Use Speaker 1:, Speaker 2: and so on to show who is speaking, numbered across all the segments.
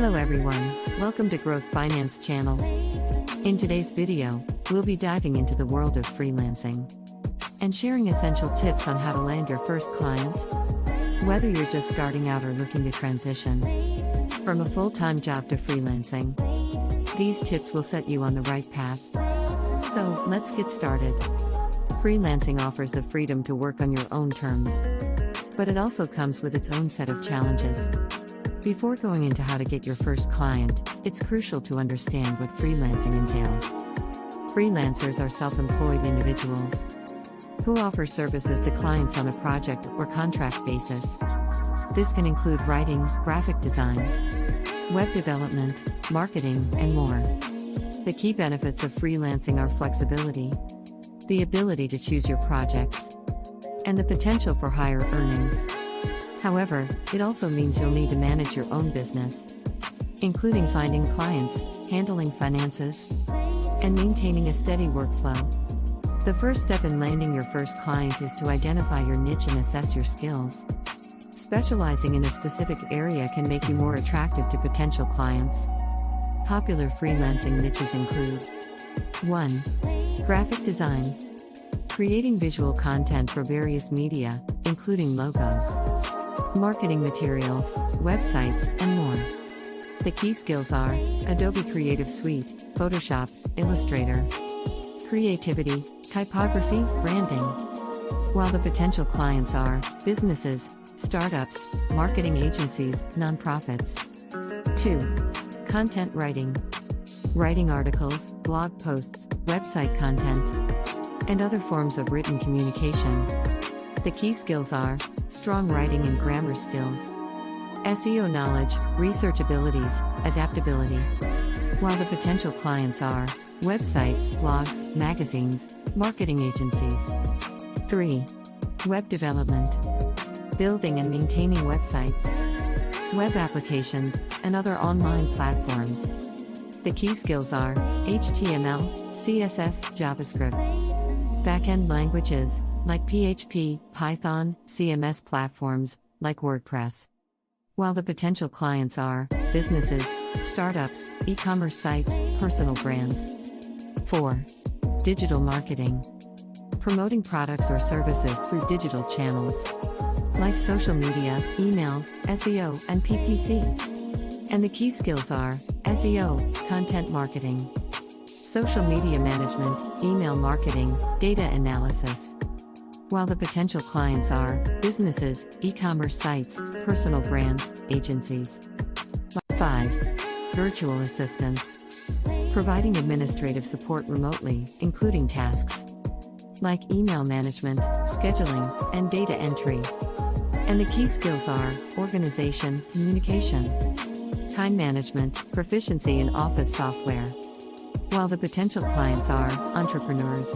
Speaker 1: Hello everyone, welcome to Growth Finance channel. In today's video, we'll be diving into the world of freelancing and sharing essential tips on how to land your first client. Whether you're just starting out or looking to transition from a full-time job to freelancing, these tips will set you on the right path. So, let's get started. Freelancing offers the freedom to work on your own terms, but it also comes with its own set of challenges. Before going into how to get your first client, it's crucial to understand what freelancing entails. Freelancers are self-employed individuals who offer services to clients on a project or contract basis. This can include writing, graphic design, web development, marketing, and more. The key benefits of freelancing are flexibility, the ability to choose your projects, and the potential for higher earnings. However, it also means you'll need to manage your own business, including finding clients, handling finances, and maintaining a steady workflow. The first step in landing your first client is to identify your niche and assess your skills. Specializing in a specific area can make you more attractive to potential clients. Popular freelancing niches include 1. Graphic design. Creating visual content for various media, including logos, marketing materials, websites, and more. The key skills are Adobe Creative Suite, Photoshop, Illustrator. Creativity, typography, branding. While the potential clients are businesses, startups, marketing agencies, nonprofits. 2. Content writing. Writing articles, blog posts, website content, and other forms of written communication. The key skills are strong writing and grammar skills, SEO knowledge, research abilities, adaptability. While the potential clients are websites, blogs, magazines, marketing agencies. 3. Web development. Building and maintaining websites, web applications, and other online platforms. The key skills are HTML, CSS, JavaScript. Backend languages, like PHP, Python, CMS platforms, like WordPress. While the potential clients are businesses, startups, e-commerce sites, personal brands. 4. Digital marketing. Promoting products or services through digital channels, like social media, email, SEO, and PPC. And the key skills are SEO, content marketing, social media management, email marketing, data analysis. While the potential clients are businesses, e-commerce sites, personal brands, agencies. 5. Virtual assistants. Providing administrative support remotely, including tasks like email management, scheduling, and data entry. And the key skills are organization, communication, time management, proficiency in office software. While the potential clients are entrepreneurs,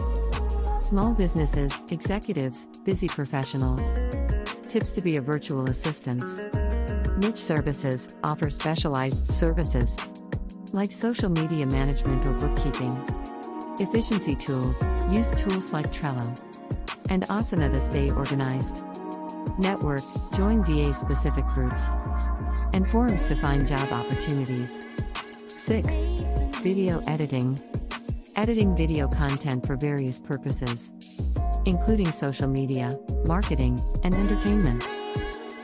Speaker 1: small businesses, executives, busy professionals. Tips to be a virtual assistant. Niche services offer specialized services like social media management or bookkeeping. Efficiency tools use tools like Trello and Asana to stay organized. Network, join VA-specific groups and forums to find job opportunities. 6. Video editing. Editing video content for various purposes, including social media, marketing, and entertainment.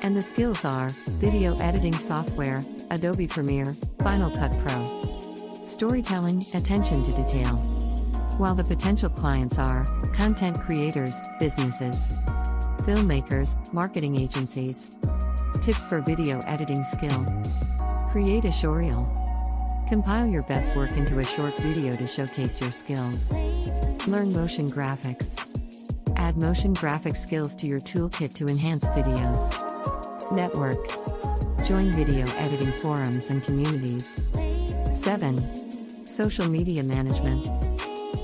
Speaker 1: And the skills are video editing software, Adobe Premiere, Final Cut Pro. Storytelling, attention to detail. While the potential clients are content creators, businesses, filmmakers, marketing agencies. Tips for video editing skill. Create a short reel. Compile your best work into a short video to showcase your skills. Learn motion graphics. Add motion graphic skills to your toolkit to enhance videos. Network. Join video editing forums and communities. 7. Social media management.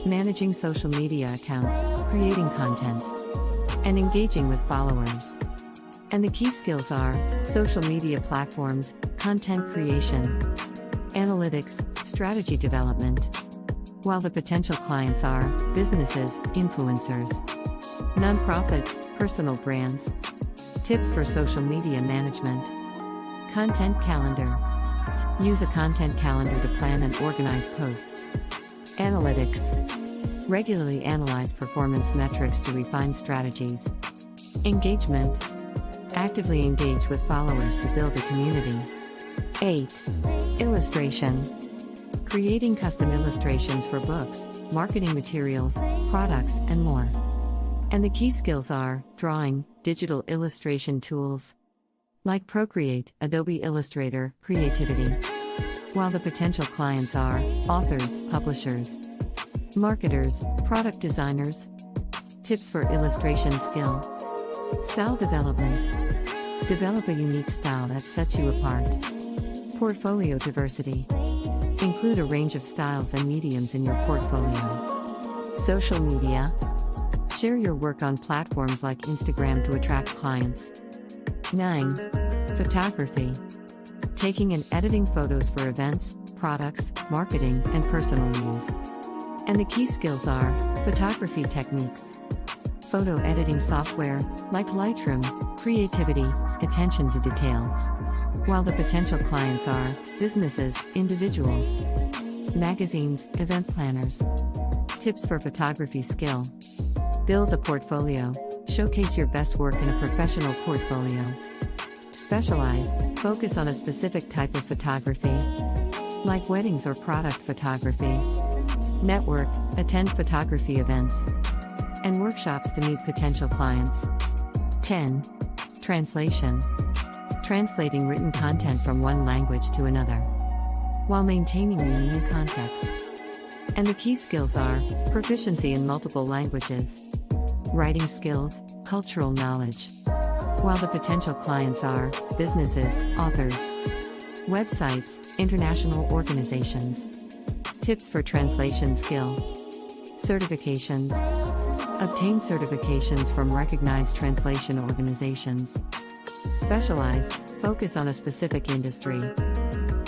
Speaker 1: Managing social media accounts, creating content, and engaging with followers. And the key skills are social media platforms, content creation, analytics, strategy development. While the potential clients are businesses, influencers, nonprofits, personal brands. Tips for social media management. Content calendar. Use a content calendar to plan and organize posts. Analytics. Regularly analyze performance metrics to refine strategies. Engagement. Actively engage with followers to build a community. 8. Illustration. Creating custom illustrations for books, marketing materials, products, and more. And the key skills are drawing, digital illustration tools like Procreate, Adobe Illustrator, creativity. While the potential clients are authors, publishers, marketers, product designers. Tips for illustration skill. Style development. Develop a unique style that sets you apart. Portfolio diversity. Include a range of styles and mediums in your portfolio. Social media. Share your work on platforms like Instagram to attract clients. 9. Photography. Taking and editing photos for events, products, marketing, and personal use. And the key skills are photography techniques. Photo editing software, like Lightroom, creativity, attention to detail. While the potential clients are businesses, individuals, magazines, event planners. Tips for photography skill. Build a portfolio. Showcase your best work in a professional portfolio. Specialize. Focus on a specific type of photography, like weddings or product photography. Network. Attend photography events and workshops to meet potential clients. 10. Translation. Translating written content from one language to another, while maintaining meaning and context. And the key skills are proficiency in multiple languages, writing skills, cultural knowledge. While the potential clients are businesses, authors, websites, international organizations. Tips for translation skill. Certifications. Obtain certifications from recognized translation organizations. Specialize. Focus on a specific industry,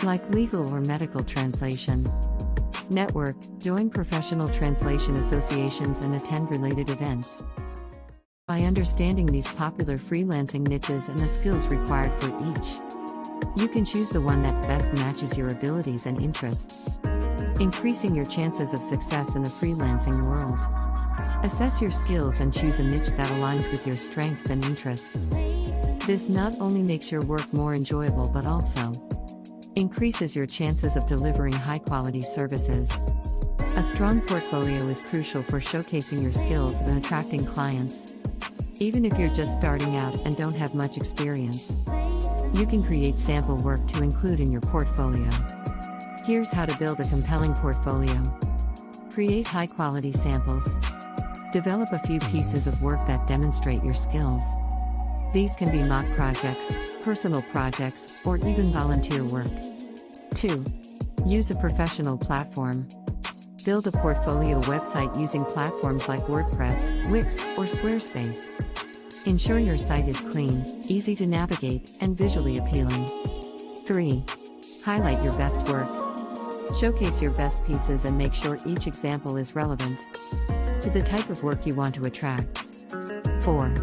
Speaker 1: like legal or medical translation. Network. Join professional translation associations and attend related events. By understanding these popular freelancing niches and the skills required for each, you can choose the one that best matches your abilities and interests, increasing your chances of success in the freelancing world. Assess your skills and choose a niche that aligns with your strengths and interests. This not only makes your work more enjoyable but also increases your chances of delivering high-quality services. A strong portfolio is crucial for showcasing your skills and attracting clients. Even if you're just starting out and don't have much experience, you can create sample work to include in your portfolio. Here's how to build a compelling portfolio. Create high-quality samples. Develop a few pieces of work that demonstrate your skills. These can be mock projects, personal projects, or even volunteer work. 2. Use a professional platform. Build a portfolio website using platforms like WordPress, Wix, or Squarespace. Ensure your site is clean, easy to navigate, and visually appealing. 3. Highlight your best work. Showcase your best pieces and make sure each example is relevant to the type of work you want to attract. 4.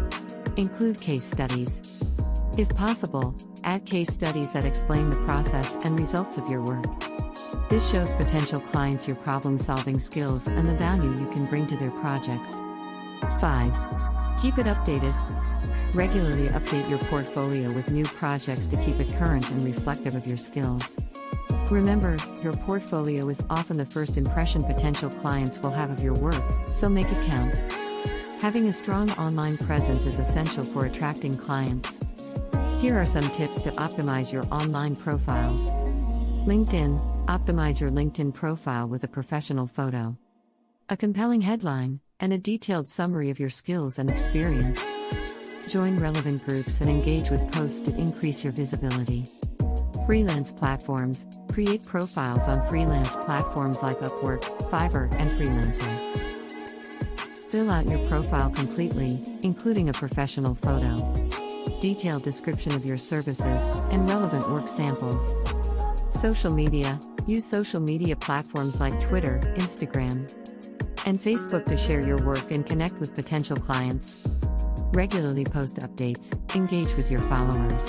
Speaker 1: Include case studies. If possible, add case studies that explain the process and results of your work. This shows potential clients your problem-solving skills and the value you can bring to their projects. 5. Keep it updated. Regularly update your portfolio with new projects to keep it current and reflective of your skills. Remember, your portfolio is often the first impression potential clients will have of your work, so make it count. Having a strong online presence is essential for attracting clients. Here are some tips to optimize your online profiles. LinkedIn. Optimize your LinkedIn profile with a professional photo, a compelling headline, and a detailed summary of your skills and experience. Join relevant groups and engage with posts to increase your visibility. Freelance platforms. Create profiles on freelance platforms like Upwork, Fiverr, and Freelancer. Fill out your profile completely, including a professional photo, detailed description of your services, and relevant work samples. Social media. Use social media platforms like Twitter, Instagram, and Facebook to share your work and connect with potential clients. Regularly post updates. Engage with your followers.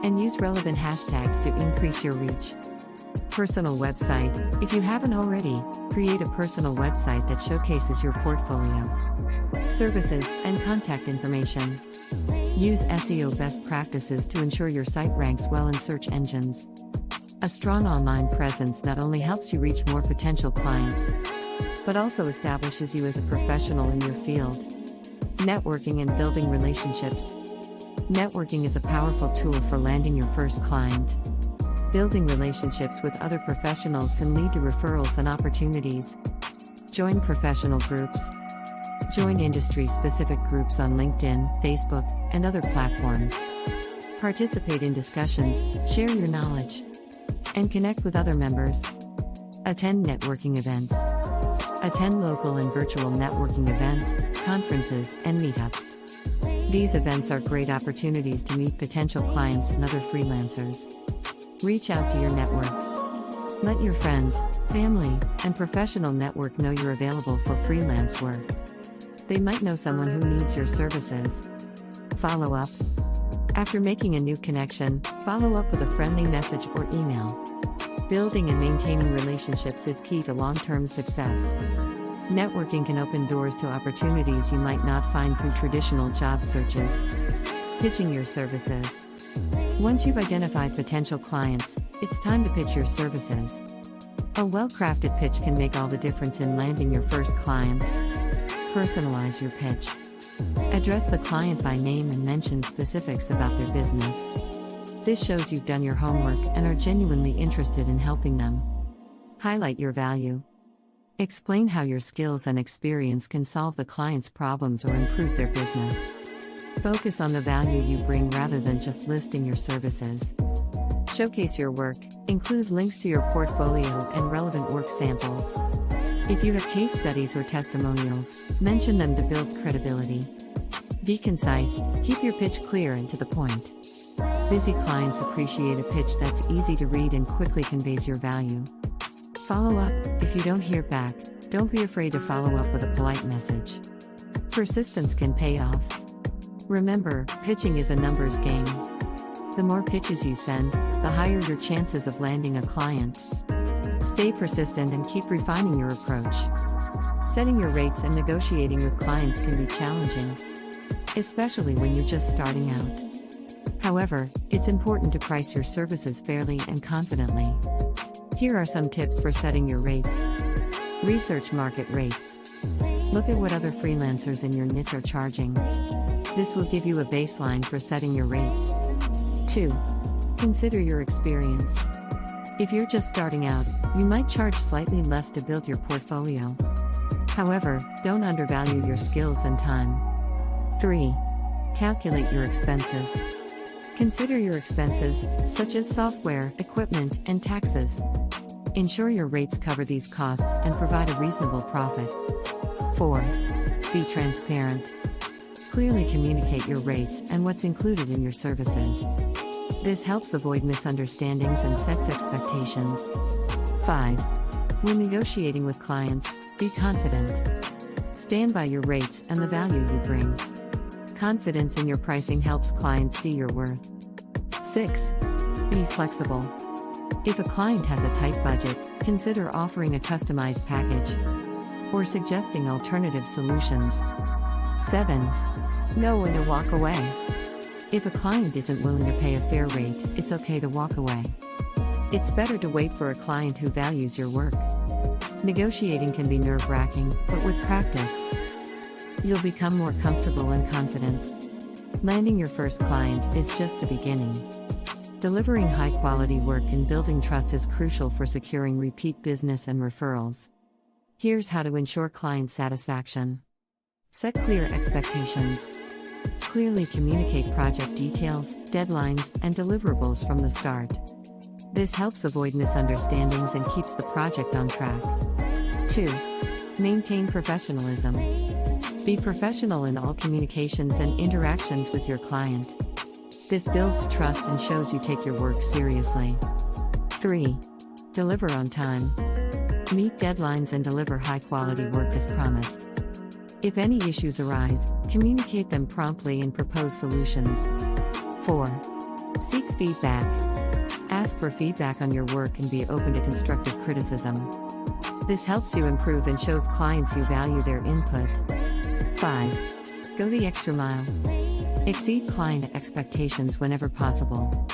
Speaker 1: and use relevant hashtags to increase your reach. Personal website. If you haven't already, create a personal website that showcases your portfolio, services, and contact information. Use SEO best practices to ensure your site ranks well in search engines. A strong online presence not only helps you reach more potential clients, but also establishes you as a professional in your field. Networking and building relationships. Networking is a powerful tool for landing your first client. Building relationships with other professionals can lead to referrals and opportunities. Join professional groups. Join industry-specific groups on LinkedIn, Facebook, and other platforms. Participate in discussions, share your knowledge, and connect with other members. Attend networking events. Attend local and virtual networking events, conferences, and meetups. These events are great opportunities to meet potential clients and other freelancers. Reach out to your network. Let your friends, family, and professional network know you're available for freelance work. They might know someone who needs your services. Follow up. After making a new connection, follow up with a friendly message or email. Building and maintaining relationships is key to long-term success. Networking can open doors to opportunities you might not find through traditional job searches. Pitching your services. Once you've identified potential clients, it's time to pitch your services. A well-crafted pitch can make all the difference in landing your first client. Personalize your pitch. Address the client by name and mention specifics about their business. This shows you've done your homework and are genuinely interested in helping them. Highlight your value. Explain how your skills and experience can solve the client's problems or improve their business. Focus on the value you bring rather than just listing your services. Showcase your work. Include links to your portfolio and relevant work samples. If you have case studies or testimonials, mention them to build credibility. Be concise. Keep your pitch clear and to the point. Busy clients appreciate a pitch that's easy to read and quickly conveys your value. Follow up. If you don't hear back, don't be afraid to follow up with a polite message. Persistence can pay off. Remember, pitching is a numbers game. The more pitches you send, the higher your chances of landing a client. Stay persistent and keep refining your approach. Setting your rates and negotiating with clients can be challenging, especially when you're just starting out. However, it's important to price your services fairly and confidently. Here are some tips for setting your rates. Research market rates. Look at what other freelancers in your niche are charging. This will give you a baseline for setting your rates. 2. Consider your experience. If you're just starting out, you might charge slightly less to build your portfolio. However, don't undervalue your skills and time. 3. Calculate your expenses. Consider your expenses, such as software, equipment, and taxes. Ensure your rates cover these costs and provide a reasonable profit. 4. Be transparent. Clearly communicate your rates and what's included in your services. This helps avoid misunderstandings and sets expectations. 5. When negotiating with clients, be confident. Stand by your rates and the value you bring. Confidence in your pricing helps clients see your worth. 6. Be flexible. If a client has a tight budget, consider offering a customized package or suggesting alternative solutions. 7. Know when to walk away. If a client isn't willing to pay a fair rate, it's okay to walk away. It's better to wait for a client who values your work. Negotiating can be nerve-wracking, but with practice, you'll become more comfortable and confident. Landing your first client is just the beginning. Delivering high-quality work and building trust is crucial for securing repeat business and referrals. Here's how to ensure client satisfaction. Set clear expectations. Clearly communicate project details, deadlines, and deliverables from the start. This helps avoid misunderstandings and keeps the project on track. 2. Maintain professionalism. Be professional in all communications and interactions with your client. This builds trust and shows you take your work seriously. 3. Deliver on time. Meet deadlines and deliver high-quality work as promised. If any issues arise, communicate them promptly and propose solutions. 4. Seek feedback. Ask for feedback on your work and be open to constructive criticism. This helps you improve and shows clients you value their input. 5. Go the extra mile. Exceed client expectations whenever possible.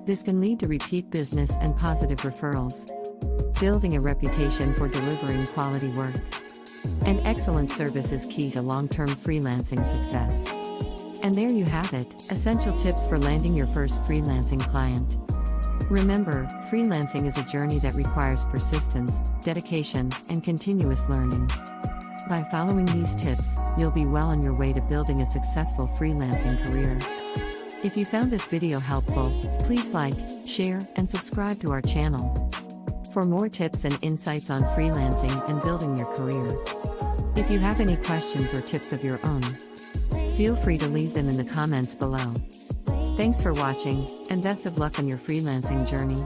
Speaker 1: This can lead to repeat business and positive referrals. Building a reputation for delivering quality work. And excellent service is key to long-term freelancing success. And there you have it, essential tips for landing your first freelancing client. Remember, freelancing is a journey that requires persistence, dedication, and continuous learning. By following these tips, you'll be well on your way to building a successful freelancing career. If you found this video helpful, please like, share, and subscribe to our channel for more tips and insights on freelancing and building your career. If you have any questions or tips of your own, feel free to leave them in the comments below. Thanks for watching, and best of luck on your freelancing journey.